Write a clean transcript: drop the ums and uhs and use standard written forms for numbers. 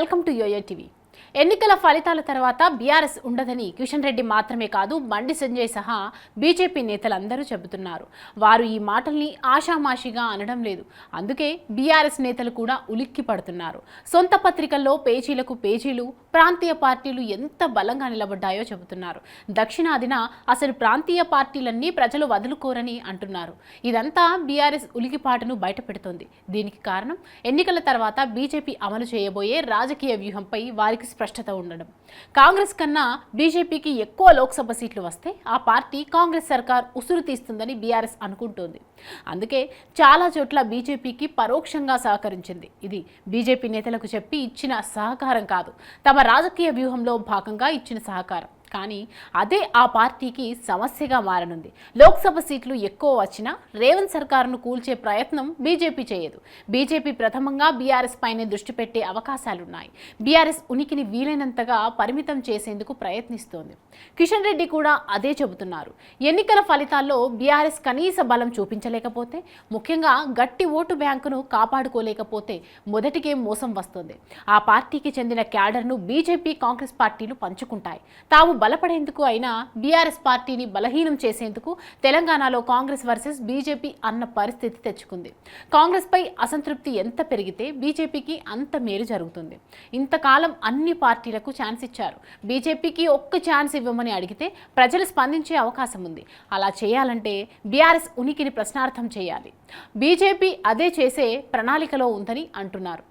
Welcome to yo-yo TV. ఎన్నికల ఫలితాల తర్వాత బీఆర్ఎస్ ఉండదని కిషన్ రెడ్డి మాత్రమే కాదు, బండి సంజయ్ సహా బీజేపీ నేతలందరూ చెబుతున్నారు. వారు ఈ మాటల్ని ఆషామాషిగా అనడం లేదు. అందుకే బీఆర్ఎస్ నేతలు కూడా ఉలిక్కి పడుతున్నారు. సొంత పత్రికల్లో పేజీలకు పేజీలు ప్రాంతీయ పార్టీలు ఎంత బలంగా నిలబడ్డాయో చెబుతున్నారు. దక్షిణాదిన అసలు ప్రాంతీయ పార్టీలన్నీ ప్రజలు వదులుకోరని అంటున్నారు. ఇదంతా బీఆర్ఎస్ ఉలికిపాటును బయటపెడుతోంది. దీనికి కారణం ఎన్నికల తర్వాత బీజేపీ అమలు చేయబోయే రాజకీయ వ్యూహంపై వారికి స్పష్టత ఉండడం. కాంగ్రెస్ కన్నా బీజేపీకి ఎక్కువ లోక్సభ సీట్లు వస్తే ఆ పార్టీ కాంగ్రెస్ సర్కార్ ఉసురు తీస్తుందని బీఆర్ఎస్ అనుకుంటోంది. అందుకే చాలా చోట్ల బీజేపీకి పరోక్షంగా సహకరించింది. ఇది బీజేపీ నేతలకు చెప్పి ఇచ్చిన సహకారం కాదు, తమ రాజకీయ వ్యూహంలో భాగంగా ఇచ్చిన సహకారం. కానీ అదే ఆ పార్టీకి సమస్యగా మారనుంది. లోక్సభ సీట్లు ఎక్కువ వచ్చినా రేవంత్ సర్కారును కూల్చే ప్రయత్నం బీజేపీ చేయదు. బీజేపీ ప్రథమంగా బీఆర్ఎస్ పైనే దృష్టి పెట్టే అవకాశాలున్నాయి. బీఆర్ఎస్ ఉనికిని వీలైనంతగా పరిమితం చేసేందుకు ప్రయత్నిస్తోంది. కిషన్ రెడ్డి కూడా అదే చెబుతున్నారు. ఎన్నికల ఫలితాల్లో బీఆర్ఎస్ కనీస బలం చూపించలేకపోతే, ముఖ్యంగా గట్టి ఓటు బ్యాంకును కాపాడుకోలేకపోతే మొదటికే మోసం వస్తుంది. ఆ పార్టీకి చెందిన క్యాడర్ను బీజేపీ కాంగ్రెస్ పార్టీలు పంచుకుంటాయి. తాము బలపడేందుకు అయినా బీఆర్ఎస్ పార్టీని బలహీనం చేసేందుకు తెలంగాణలో కాంగ్రెస్ వర్సెస్ బీజేపీ అన్న పరిస్థితి తెచ్చుకుంది. కాంగ్రెస్ పై అసంతృప్తి ఎంత పెరిగితే బీజేపీకి అంత మేలు జరుగుతుంది. ఇంతకాలం అన్ని పార్టీలకు ఛాన్స్ ఇచ్చారు. బీజేపీకి ఒక్క ఛాన్స్ ఇవ్వమని అడిగితే ప్రజలు స్పందించే అవకాశం ఉంది. అలా చేయాలంటే బీఆర్ఎస్ ఉనికిని ప్రశ్నార్థం చేయాలి. బీజేపీ అదే చేసే ప్రణాళికలో ఉందని అంటున్నారు.